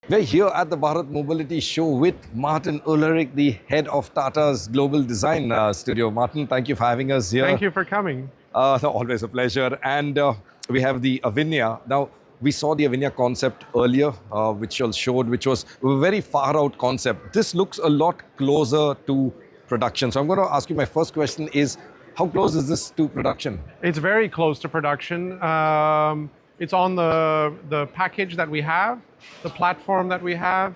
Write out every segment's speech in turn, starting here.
We're here at the Bharat Mobility Show with Martin Uhlarik, the head of Tata's Global Design Studio. Martin, thank you for having us here. Thank you for coming. Always a pleasure. And we have the Avinya. Now, we saw the Avinya concept earlier, which you showed, which was a very far out concept. This looks a lot closer to production. So I'm going to ask you, my first question is, how close is this to production? It's very close to production. It's on the package that we have, the platform that we have,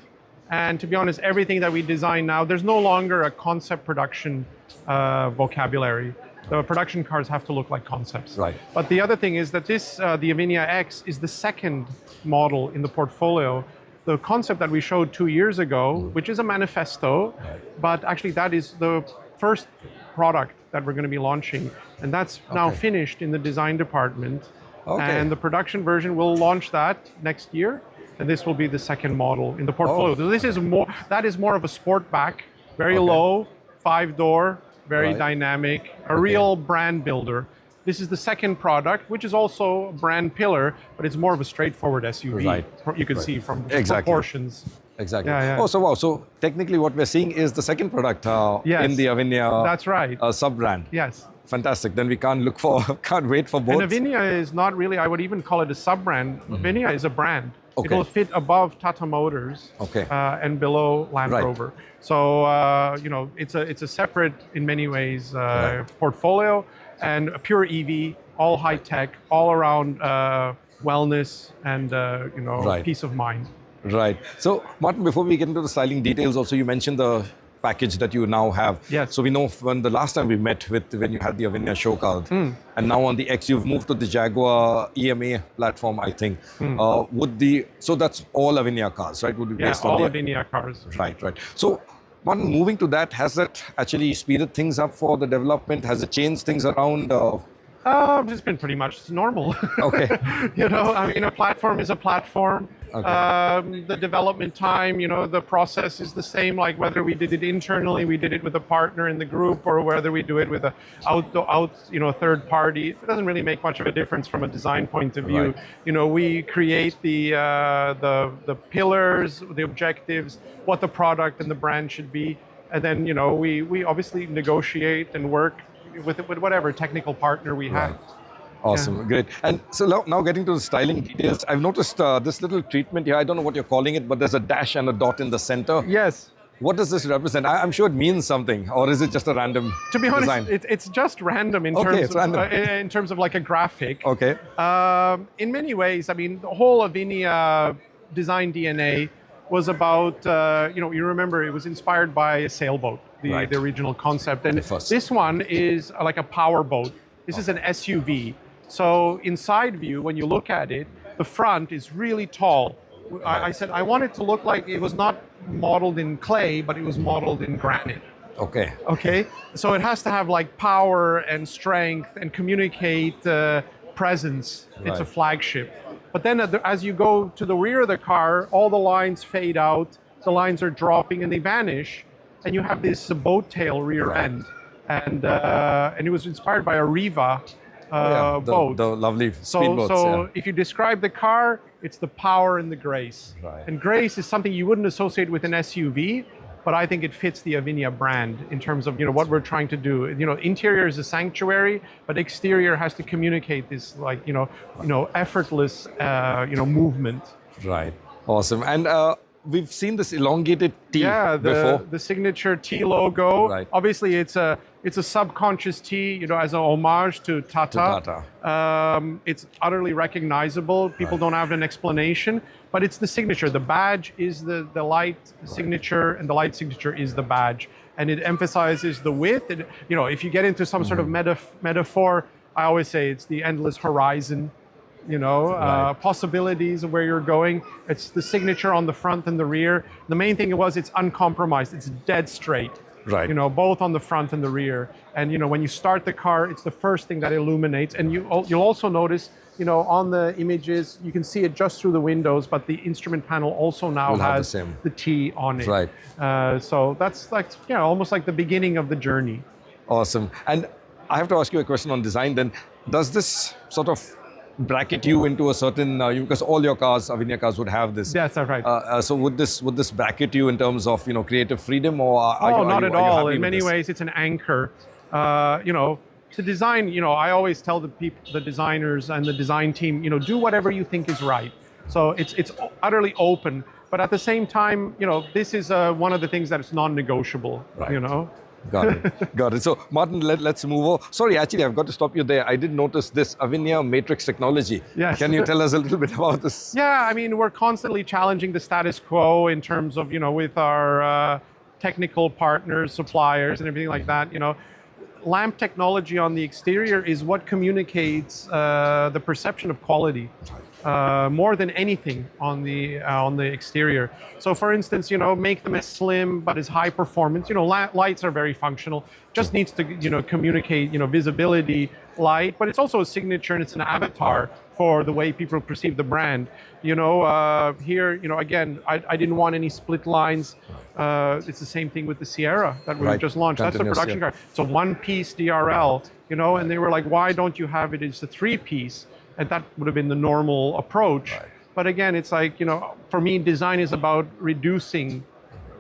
and to be honest, everything that we design now, there's no longer a concept production vocabulary. The production cars have to look like concepts. Right. But the other thing is that this, the Avinya X, is the second model in the portfolio. The concept that we showed 2 years ago, which is a manifesto, but actually that is the first product that we're going to be launching, and that's now finished in the design department. And the production version will launch that next year, and this will be the second model in the portfolio. So this is more, that is more of a sportback, very low, 5-door, very dynamic, a real brand builder. This is the second product, which is also a brand pillar, but it's more of a straightforward SUV. You can see from the proportions. Exactly. Oh, so wow. So technically what we're seeing is the second product in the Avinya that's right. Sub-brand. Yes. Fantastic. Then we can't wait for both. And Avinya is not really, I would even call it a sub-brand. Avinya is a brand. It will fit above Tata Motors and below Land Rover. So, it's a separate, in many ways, portfolio, and a pure EV, all high-tech, all around wellness and, peace of mind. Right. So, Martin, before we get into the styling details, also you mentioned the package that you now have. Yes. So we know when the last time we met when you had the Avinya show card, and now on the X you've moved to the Jaguar EMA platform, I think. So that's all Avinya cars, right? Would be based on all Avinya cars. Right. So, Martin, moving to that, has that actually speeded things up for the development? Has it changed things around? It's been pretty much normal. Okay. A platform is a platform. The development time, the process is the same, like whether we did it internally, we did it with a partner in the group, or whether we do it with a third party. It doesn't really make much of a difference from a design point of view. We create the pillars, the objectives, what the product and the brand should be, and then we obviously negotiate and work with whatever technical partner we have. Awesome, great. And so now getting to the styling details, I've noticed this little treatment here. I don't know what you're calling it, but there's a dash and a dot in the center. Yes. What does this represent? I'm sure it means something, or is it just a random To be honest, design? it's just random in terms of like a graphic. Okay. In many ways, the whole Avinya design DNA was about, you remember it was inspired by a sailboat, the original concept. And this one is like a power boat. This is an SUV. So in side view, when you look at it, the front is really tall. I said I want it to look like it was not modeled in clay, but it was modeled in granite. Okay. So it has to have like power and strength and communicate presence. It's a flagship. But then as you go to the rear of the car, all the lines fade out, the lines are dropping and they vanish, and you have this boat tail rear end. And it was inspired by a Riva boat. The lovely speedboats. So if you describe the car, it's the power and the grace. And grace is something you wouldn't associate with an SUV, but I think it fits the Avinya brand in terms of what we're trying to do. Interior is a sanctuary, but exterior has to communicate this effortless movement. Right. Awesome. And we've seen this elongated T before. The signature T logo. Right. Obviously, it's a subconscious T, as an homage to Tata. It's utterly recognizable. People don't have an explanation, but it's the signature. The badge is the light signature, and the light signature is the badge. And it emphasizes the width. And, if you get into some sort of metaphor, I always say it's the endless horizon. Possibilities of where you're going. It's the signature on the front and the rear. The main thing was it's uncompromised. It's dead straight. Right. Both on the front and the rear. And when you start the car, it's the first thing that illuminates. And you'll also notice, on the images, you can see it just through the windows, but the instrument panel also now has the T on it. Right. So that's like, almost like the beginning of the journey. Awesome. And I have to ask you a question on design then. Does this sort of bracket you into a certain, because all your cars, Avinya cars, would have this. Yes, that's right. So would this bracket you in terms of creative freedom, or Not at all. happy In with many this? ways, it's an anchor. To design, I always tell the designers and the design team, do whatever you think is right. So it's utterly open. But at the same time, this is one of the things that is non-negotiable. Right. Got it. Got it. So, Martin, let's move on. Sorry, actually, I've got to stop you there. I did notice this Avinya matrix technology. Yes. Can you tell us a little bit about this? Yeah, I mean, we're constantly challenging the status quo in terms of, with our technical partners, suppliers, and everything like that. Lamp technology on the exterior is what communicates the perception of quality. More than anything on the exterior. So, for instance, make them as slim but as high performance. Lights are very functional. Just needs to communicate visibility, light, but it's also a signature and it's an avatar for the way people perceive the brand. Here, again, I didn't want any split lines. It's the same thing with the Sierra that we just launched. That's the production car. It's a one-piece DRL. And they were like, why don't you have it as a three-piece? And that would have been the normal approach. Right. But again, it's like, for me, design is about reducing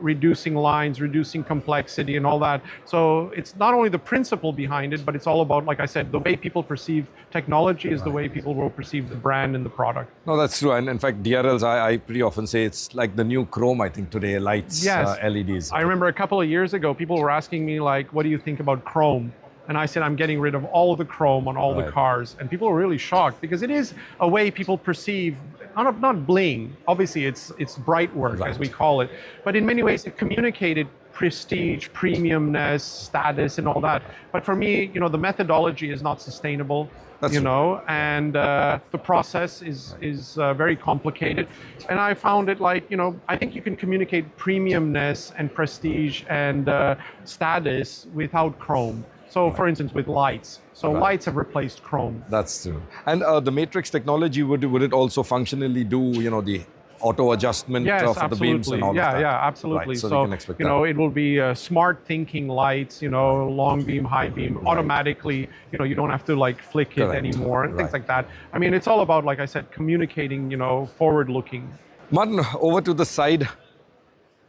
lines, reducing complexity and all that. So it's not only the principle behind it, but it's all about, like I said, the way people perceive technology is the way people will perceive the brand and the product. No, that's true. And in fact, DRLs, I pretty often say it's like the new chrome, I think, today, lights, yes. LEDs. I remember a couple of years ago, people were asking me, like, what do you think about chrome? And I said, I'm getting rid of all of the chrome on all the cars. And people were really shocked because it is a way people perceive, not bling. Obviously, it's bright work, as we call it. But in many ways, it communicated prestige, premiumness, status, and all that. But for me, the methodology is not sustainable. And the process is very complicated. And I found it like, I think you can communicate premiumness and prestige and status without chrome. So, for instance, with lights. So lights have replaced chrome. That's true. And the matrix technology, would it also functionally do, the auto adjustment for the beams and all of that? Yeah, absolutely. Right, so we can expect that. It will be smart thinking lights, long beam, high beam, automatically, you don't have to like flick it anymore and things like that. I mean, it's all about, like I said, communicating, forward looking. Martin, over to the side.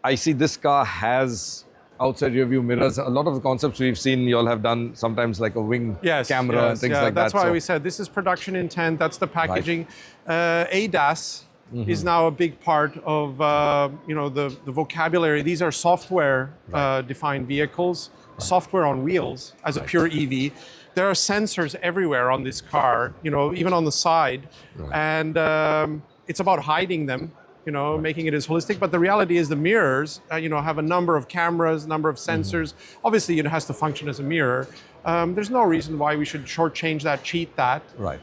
I see this car has outside rear view mirrors. A lot of the concepts we've seen, you all have done sometimes like a wing camera and things like that. That's why we said this is production intent. That's the packaging. ADAS is now a big part of the vocabulary. These are software defined vehicles, software on wheels as a pure EV. There are sensors everywhere on this car, even on the side, and it's about hiding them. Making it as holistic. But the reality is the mirrors, have a number of cameras, number of sensors. Obviously, it has to function as a mirror. There's no reason why we should shortchange that, cheat that. Right.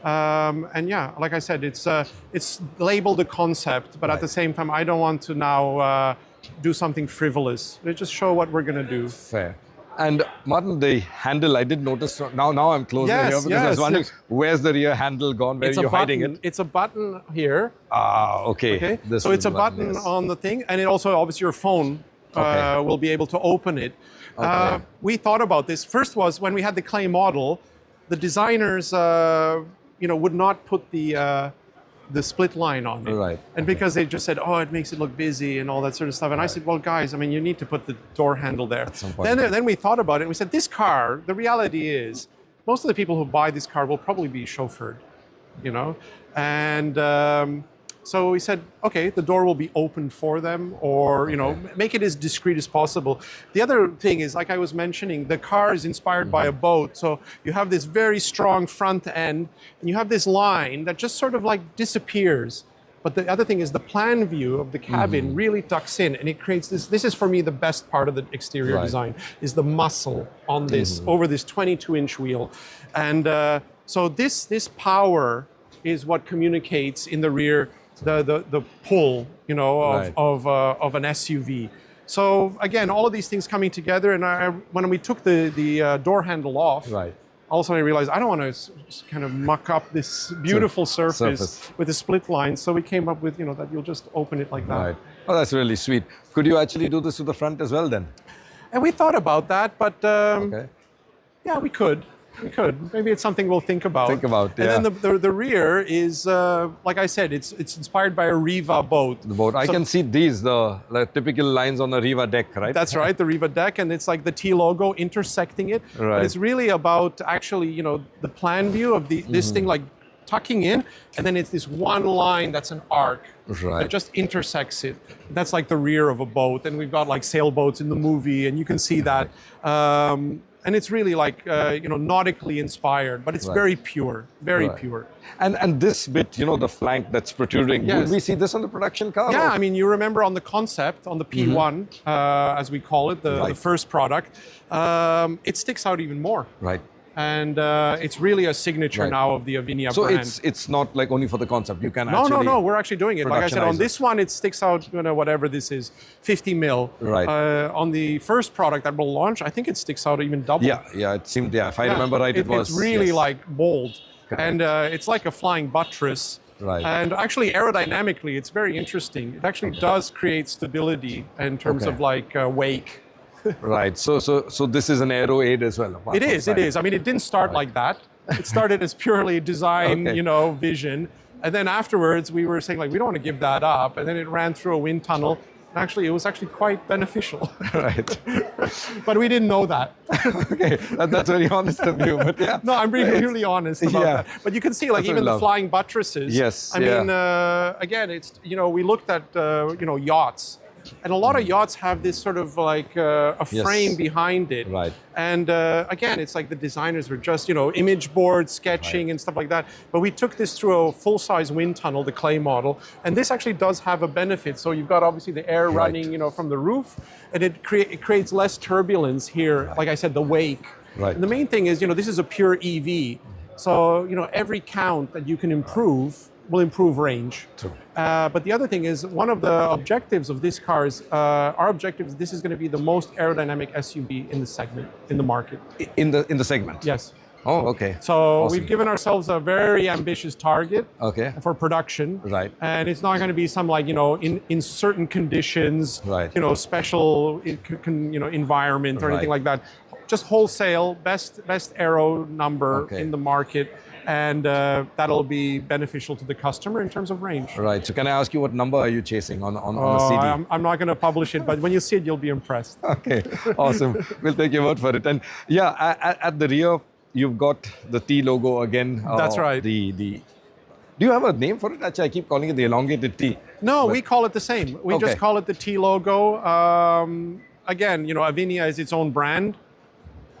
And yeah, like I said, it's labeled a concept, but at the same time, I don't want to now do something frivolous. Let's just show what we're going to do. Fair. And Martin, the handle, I did notice, now I'm closer here because I was wondering, where's the rear handle gone? Where are you hiding it? It's a button here. Okay. So it's a button on the thing, and it also, obviously, your phone will be able to open it. We thought about this. First was when we had the clay model, the designers, would not put the split line on it. Right. And because they just said, it makes it look busy and all that sort of stuff. And I said, well, guys, I mean, you need to put the door handle there. At some point. Then we thought about it and we said, this car, the reality is, most of the people who buy this car will probably be chauffeured, And so we said, okay, the door will be open for them, or make it as discreet as possible. The other thing is, like I was mentioning, the car is inspired by a boat. So you have this very strong front end, and you have this line that just sort of like disappears. But the other thing is the plan view of the cabin really tucks in, and it creates this. This is for me the best part of the exterior design, is the muscle on this, over this 22-inch wheel. And so this power is what communicates in the rear the pull, of an SUV. So again, all of these things coming together, and when we took the door handle off, all of a sudden I realized I don't want to kind of muck up this beautiful surface with a split line. So we came up with, that you'll just open it like that. Right. Oh, that's really sweet. Could you actually do this to the front as well then? And we thought about that, but yeah, we could. We could. Maybe it's something we'll think about. Think about, yeah. And then the rear is, like I said, it's inspired by a Riva boat. The boat. I can see these, the typical lines on a Riva deck, right? That's right, the Riva deck, and it's like the T logo intersecting it. Right. But it's really about actually, the plan view of this thing like tucking in, and then it's this one line that's an arc that just intersects it. That's like the rear of a boat, and we've got like sailboats in the movie, and you can see that. And it's really like, nautically inspired, but it's very pure, very pure. And this bit, the flank that's protruding, would we see this on the production car? Yeah, I mean, you remember on the concept, on the P1, as we call it, the first product, it sticks out even more. Right. And it's really a signature now of the Avinya brand. So it's not like only for the concept. You can actually... No, we're actually doing it. Like I said, on this one, it sticks out, whatever this is, 50 mil. Right. On the first product that will launch, I think it sticks out even double. Yeah, it seemed, if I remember right, it was... It's really like bold. Correct. And it's like a flying buttress. Right. And actually, aerodynamically, it's very interesting. It actually does create stability in terms of like wake. Right. So this is an aero aid as well. It is. I mean, it didn't start like that. It started as purely design, vision. And then afterwards, we were saying, like, we don't want to give that up. And then it ran through a wind tunnel. Actually, it was actually quite beneficial. Right. But we didn't know that. Okay, that's very honest of you. But yeah. No, I'm being really honest about that. But you can see, like, even the flying buttresses. Yes. I mean, again, it's, we looked at, yachts. And a lot of yachts have this sort of like a frame behind it. Right. And again, it's like the designers were just, image board sketching and stuff like that. But we took this through a full-size wind tunnel, the clay model. And this actually does have a benefit. So you've got obviously the air running, from the roof. And it creates less turbulence here. Like I said, the wake. Right. And the main thing is, this is a pure EV. So, every count that you can improve will improve range. But the other thing is, one of the objectives of this car is, our objective is this is going to be the most aerodynamic SUV in the segment, in the market. In the segment? Yes. Oh, okay. So we've given ourselves a very ambitious target for production. Right. And it's not going to be some like, in certain conditions, special, environment or anything like that. Just wholesale, best aero number in the market. And that'll be beneficial to the customer in terms of range. Right. So can I ask you what number are you chasing on the CD? I'm not going to publish it, but when you see it, you'll be impressed. Okay. Awesome. We'll take your word for it. And at the rear, you've got the T logo again. That's right. Do you have a name for it? Actually, I keep calling it the elongated T. No, we call it the same. We just call it the T logo. Again, Avinya is its own brand,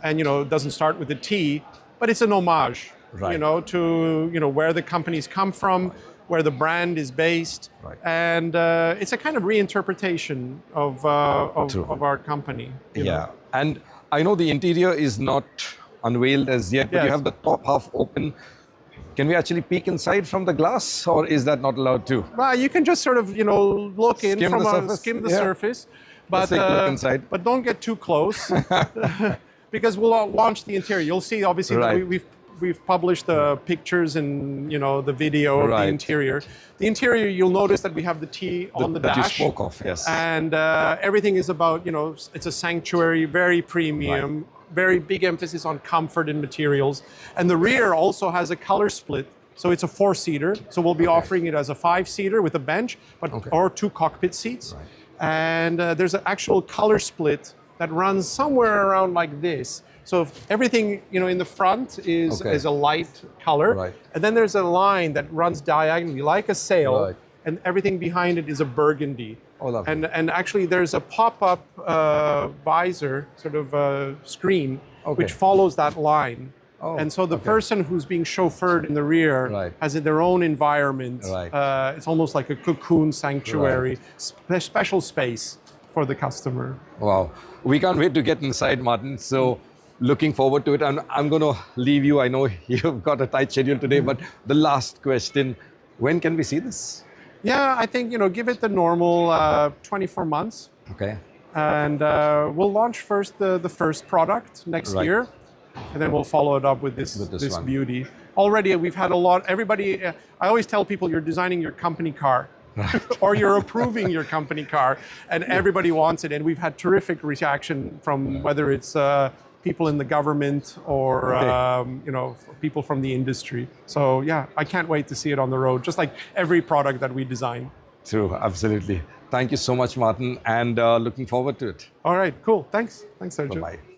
and it doesn't start with the T, but it's an homage. Right. To where the companies come from, where the brand is based, and it's a kind of reinterpretation of our company. You know? And I know the interior is not unveiled as yet, but you have the top half open. Can we actually peek inside from the glass, or is that not allowed to? Well, you can just sort of look in skim the surface, but inside. But don't get too close because we'll launch the interior. You'll see, obviously, that we've published the pictures and the video of the interior. The interior, you'll notice that we have the T on the dash. That you spoke of, yes. And everything is about, it's a sanctuary, very premium, very big emphasis on comfort and materials. And the rear also has a color split. So it's a 4-seater. So we'll be offering it as a 5-seater with a bench, or 2 cockpit seats. Right. And there's an actual color split that runs somewhere around like this. So if everything in the front is a light color, and then there's a line that runs diagonally like a sail, and everything behind it is a burgundy. Oh, and actually there's a pop-up visor sort of screen which follows that line. Oh, and so the person who's being chauffeured in the rear has their own environment. It's almost like a cocoon sanctuary, special space for the customer. Wow. We can't wait to get inside, Martin. So looking forward to it. And I'm going to leave you. I know you've got a tight schedule today, but the last question, when can we see this? Yeah, I think, give it the normal 24 months. Okay. And we'll launch first the first product next year. And then we'll follow it up with this beauty. Already we've had a lot, everybody, I always tell people you're designing your company car. Or you're approving your company car, and everybody wants it. And we've had terrific reaction from whether it's people in the government or you know, people from the industry. So yeah, I can't wait to see it on the road, just like every product that we design. True, absolutely. Thank you so much, Martin, and looking forward to it. All right, cool. Thanks, Sergio. Bye-bye.